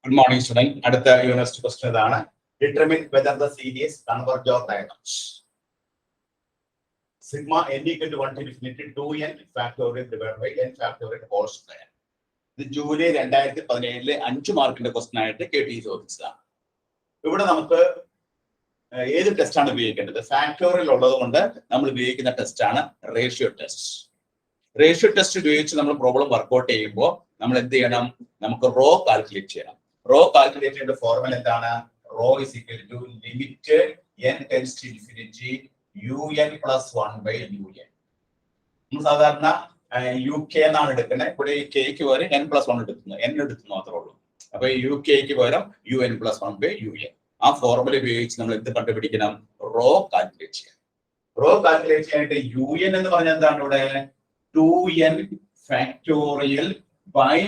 Good morning, student. അടുത്ത university question ഇതാണ്. Determine whether the series converge or diverge. Sigma n equal to 1 to infinity 2n factorial divided by n factorial whole square. ഇത് July 2017 5 മാർക്കിന്റെ question ആയിട്ട് KT ചോദിച്ചതാണ്. ഇവിടെ നമുക്ക് ഏത് test ആണ് ഉപയോഗിക്കേണ്ടത്? ഫാക്ടോറിയൽ ഉള്ളത് കൊണ്ട് നമ്മൾ ഉപയോഗിക്കുന്ന ടെസ്റ്റ് ആണ് റേഷ്യോ ടെസ്റ്റ്. റേഷ്യോ ടെസ്റ്റ് ഉപയോഗിച്ച് നമ്മൾ പ്രോബ്ലം വർക്ക്ഔട്ട് ചെയ്യുമ്പോൾ നമ്മൾ എന്ത് ചെയ്യണം? നമുക്ക് റോ കാൽക്കുലേറ്റ് ചെയ്യണം. റോ കാൽക്കുലേറ്റ് ചെയ്യേണ്ട ഫോർമുല എന്താണ്? Rho is equal to limit n tends to infinity un plus 1 by un. നമ്മൾ സാധാരണ UK എന്നാണ് എടുക്കുന്നത്. ഇവിടെ ഈ കെക്ക് പകരം n പ്ലസ് 1 എടുക്കുന്നു, n എടുക്കുന്നു മാത്രമേ ഉള്ളൂ. അപ്പൊ UK പകരം un പ്ലസ് 1 ബൈ un. ആ ഫോർമുല ഉപയോഗിച്ച് നമ്മൾ എന്ത് കണ്ടുപിടിക്കണം? റോ കാൽക്കുലേറ്റ് ചെയ്യാം. റോ കാൽക്കുലേറ്റ് ചെയ്യാനായിട്ട് un എന്ന് പറഞ്ഞാൽ എന്താണ്? ഇവിടെ 2n factorial by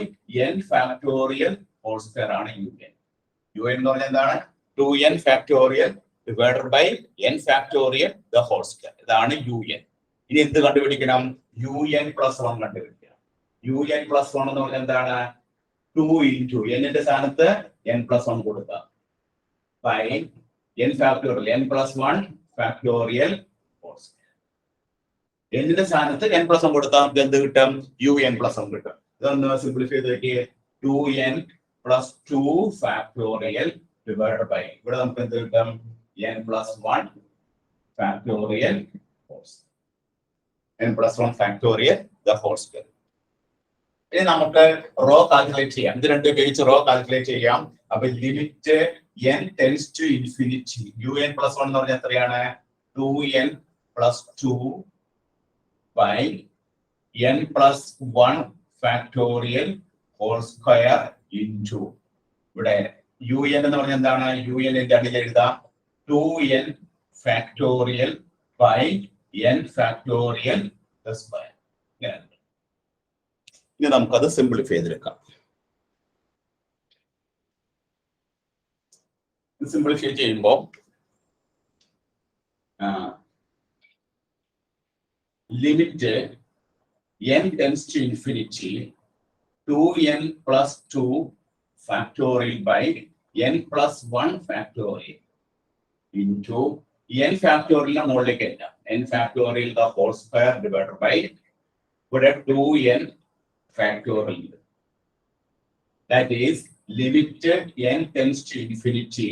n factorial whole square ആണ് un. un എന്ന് പറഞ്ഞാൽ എന്താണ്? 2n factorial divided by n factorial the whole square. ഇതാണ് un. ഇനി എന്ത് കണ്ടുപിടിക്കണം? un പ്ലസ് 1 കണ്ടുപിടിക്കണം. un പ്ലസ് 1 എന്ന് പറഞ്ഞാൽ എന്താണ്? 2 ഇൻറ്റു n സ്ഥാനത്ത് n പ്ലസ് 1 കൊടുക്കുക by n factorial n plus 1 factorial whole square. n സ്ഥാനത്ത് n പ്ലസ് 1 കൊടുത്താൽ നമുക്ക് എന്ത് കിട്ടും? un പ്ലസ് 1 കിട്ടും. ഇതൊന്ന് സിംപ്ലിഫൈ ചെയ്ത് നോക്കിയേ. 2n plus 2 factorial divided by ഇവിടെ നമുക്ക് എന്ത് കിട്ടും? n plus 1 factorial whole square. n plus 1 factorial the whole square. ഇനി നമുക്ക് റോ കാൽക്കുലേറ്റ് ചെയ്യാം. ഇത് രണ്ടും ഉപയോഗിച്ച് റോ കാൽക്കുലേറ്റ് ചെയ്യാം. അപ്പൊ limit n tends to infinity un plus 1 എന്ന് പറഞ്ഞാൽ എത്രയാണ്? 2n plus 2 by n plus 1 factorial whole square into ഇവിടെ un എന്ന് പറഞ്ഞാൽ എന്താണ്? un ന്റെ അടിയിൽ എഴുതാം 2n factorial by n factorial square. ഇനി നമുക്കത് സിംപ്ലിഫൈ ചെയ്തെടുക്കാം. സിംപ്ലിഫൈ ചെയ്യുമ്പോൾ limit n tends to infinity 2n plus 2 factorial by n plus 1 factorial into n factorial മുകളിലേക്ക് എല്ലാം n factorial the whole square divided by ഇവിടെ 2n factorial. That is limit n tends to infinity.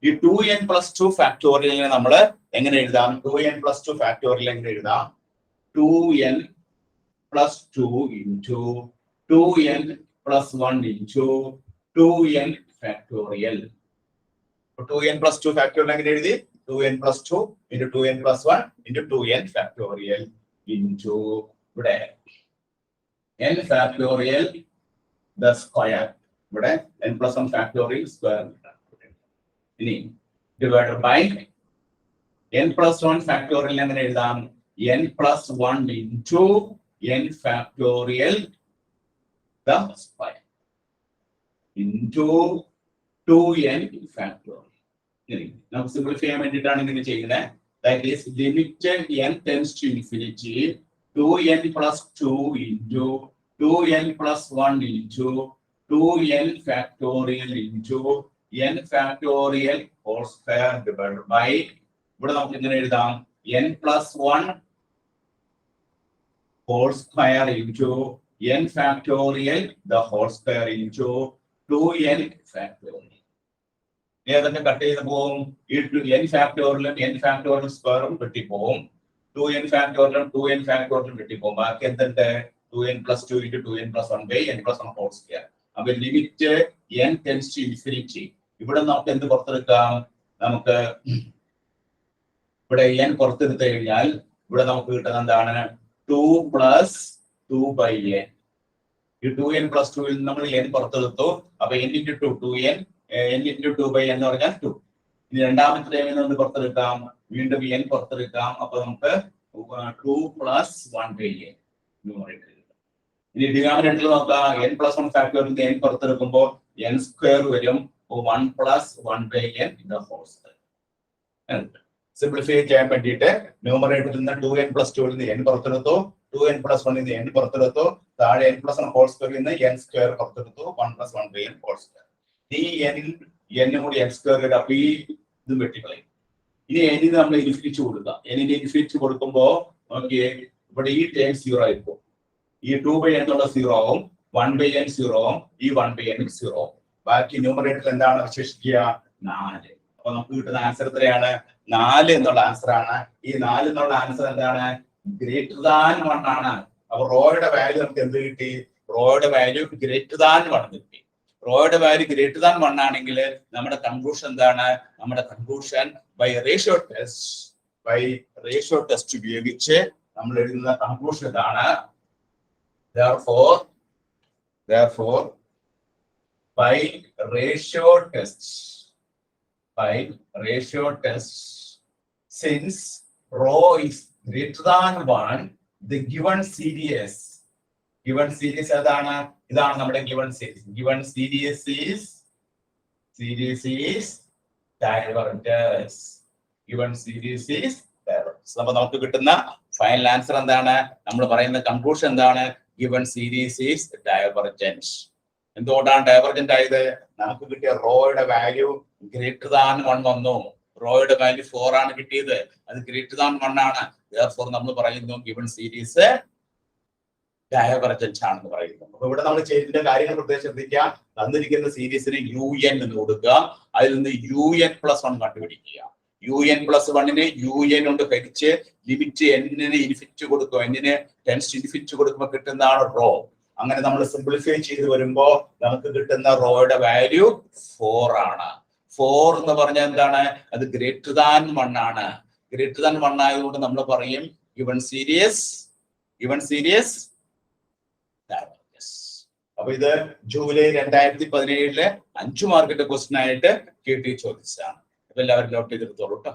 ഈ 2n plus 2 factorial നമ്മൾ എങ്ങനെ എഴുതാം? 2n plus 2 factorial എങ്ങനെ എഴുതാം? 2n plus 2 into 2n plus 1 into 2n factorial. 2n plus 2 factorial എങ്ങനെ എഴുതി? 2n plus 2 into 2n plus 1 into 2n factorial into ഇവിടെ n factorial the square. ഇവിടെ n plus 1 factorial square. ഇനി divided by n plus 1 factorial എങ്ങനെ എഴുതാം? n plus 1 into n factorial the square into 2n factorial. നമുക്ക് simplify ചെയ്യാൻ വേണ്ടിയിട്ടാണ് ഇങ്ങനെ ചെയ്യുന്നത്. That is limit n tends to infinity 2n plus 2 into 2n plus 1 into 2n factorial into n factorial whole square divided by ഇവിടെ നമുക്ക് ഇങ്ങനെ എഴുതാം n plus 1 whole square into n factorial the whole square into 2n factorial. ഏതൊക്കെ cut ചെയ്ത് പോകും? ഈ n ഫാക്ടോറിയലും n factorial സ്ക്വയറും വെട്ടിപ്പോകും. 2n ഫാക്ടോറിയലും 2n ഫാക്ടോറിയലും വെട്ടിപ്പോകും. ബാക്കി എന്തുണ്ട്? 2n plus 2 into 2n plus 1 by n plus 1 whole square. അപ്പൊ limit n tends to infinity. ഇവിടെ നമുക്ക് എന്ത് പുറത്തെടുക്കാം? നമുക്ക് ഇവിടെ n പുറത്തെടുത്തു കഴിഞ്ഞാൽ ഇവിടെ നമുക്ക് കിട്ടുന്നത് എന്താണ്? 2 plus 2 by n. ഈ 2n plus 2 ൽ നമ്മൾ n പുറത്തെടുത്തു. അപ്പൊ n into 2 2n n into 2 by n എന്ന് പറഞ്ഞാൽ 2. ഇനി രണ്ടാമത്തെ ടൈമിൽ നിന്ന് പുറത്തെടുക്കാം. വീണ്ടും n പുറത്തെടുക്കാം. അപ്പൊ നമുക്ക് 2 plus 1 by n. ഇനി ഡിനോമിനേറ്ററിൽ നോക്കാം. n plus 1 factorial n പുറത്തെടുക്കുമ്പോൾ n square വരും. 1 plus 1 by n in the whole square. Simplify ചെയ്യാൻ വേണ്ടിയിട്ട് ന്യൂമറേറ്ററിൽ നിന്ന് 2n plus 2 ൽ നിന്ന് n പുറത്തെടുത്തു. 2n plus 1 ൽ നിന്ന് n പുറത്തെടുത്തു. താഴെ n plus 1 whole square ൽ നിന്ന് n സ്ക്വയർ പുറത്തെടുത്തു. 1 plus 1 by n whole square. ഈ n കൂടി x സ്ക്വയർ അപ്പൊ ഈ ഇത് വെട്ടിക്കളയും. ഇനി n നമ്മൾ ഇൻഫിനിറ്റ് കൊടുക്കുക. n ഇൻഫിനിറ്റ് കൊടുക്കുമ്പോ നോക്കിയേ ഇവിടെ ഈ ടേം 0 ആയിരിക്കും. ഈ 2/n എന്നുള്ള 0 ആവും, 1/n 0 ആവും, ഈ 1/n 0 ആവും. ബാക്കി ന്യൂമറേറ്ററിൽ എന്താണ് അവശേഷിക്കുക? 4. അപ്പൊ നമുക്ക് കിട്ടുന്ന ആൻസർ എത്രയാണ്? 4 എന്നുള്ള ആൻസർ ആണ്. ഈ 4 എന്നുള്ള ആൻസർ എന്താണ്? ഗ്രേറ്റർ ദാൻ 1 ആണ്. അപ്പൊ റോയുടെ വാല്യൂ നമുക്ക് എന്ത് കിട്ടി? റോയുടെ വാല്യൂ ഗ്രേറ്റർ ദാൻ 1 കിട്ടി. റോയുടെ വാല്യൂ ഗ്രേറ്റർ ദാൻ 1 ആണെങ്കിൽ നമ്മുടെ കൺക്ലൂഷൻ എന്താണ്? നമ്മുടെ കൺക്ലൂഷൻ ബൈ റേഷ്യോ ടെസ്റ്റ് ഉപയോഗിച്ച് നമ്മൾ എഴുതുന്ന കൺക്ലൂഷൻ ഇതാണ്. Therefore, by ratio test, since rho is greater than 1, the given series ഇതാണ് നമ്മുടെ given series. Given series is divergence. Given series is divergence. അപ്പൊ നമുക്ക് കിട്ടുന്ന ഫൈനൽ ആൻസർ എന്താണ്? നമ്മൾ പറയുന്ന കൺക്ലൂഷൻ എന്താണ്? Given series is divergent. എന്തുകൊണ്ടാണ് ഡൈവർജന്റ് ആയത്? നമുക്ക് കിട്ടിയ റോയുടെ വാല്യൂ ഗ്രേറ്റർ ദാൻ 1 വന്നു. റോയുടെ വാല്യൂ 4 ആണ് കിട്ടിയത്, അത് ഗ്രേറ്റർ ദാൻ 1 ആണ്. therefore നമ്മൾ പറയുന്നു given series ഡൈവർജന്റ് ആണെന്ന് പറയുന്നു. അപ്പൊ ഇവിടെ നമ്മൾ ചെയ്തിന്റെ കാര്യങ്ങൾ പ്രത്യേകം ശ്രദ്ധിക്കുക. തന്നിരിക്കുന്ന സീരീസിന് UN എന്ന് കൊടുക്കുക, അതിൽ നിന്ന് UN+1 കണ്ടുപിടിക്കുക. UN+1 UN കൊണ്ട് ഹരിച്ച് ലിമിറ്റ് n-ന് ഇൻഫിനിറ്റ് കൊടുക്കുക. n-ന് ടെൻസ് ഇൻഫിനിറ്റ് കൊടുക്കുമ്പോൾ കിട്ടുന്നതാണ് റോ. അങ്ങനെ നമ്മൾ സിംപ്ലിഫൈ ചെയ്ത് വരുമ്പോ നമുക്ക് കിട്ടുന്ന റോയുടെ വാല്യൂ 4 ആണ്. 4 എന്ന് പറഞ്ഞാൽ എന്താണ്? അത് ഗ്രേറ്റർ ദാൻ 1 ആണ്. ഗ്രേറ്റർ ദാൻ 1 ആയതുകൊണ്ട് നമ്മൾ പറയും given series അപ്പൊ ഇത് ജൂലൈ 2017 5 മാർക്കിന്റെ ക്വസ്റ്റ്യൻ ആയിട്ട് KT ചോദിച്ചതാണ്. അപ്പൊ എല്ലാവരും നോട്ട് ചെയ്തെടുത്തോളൂ കേട്ടോ.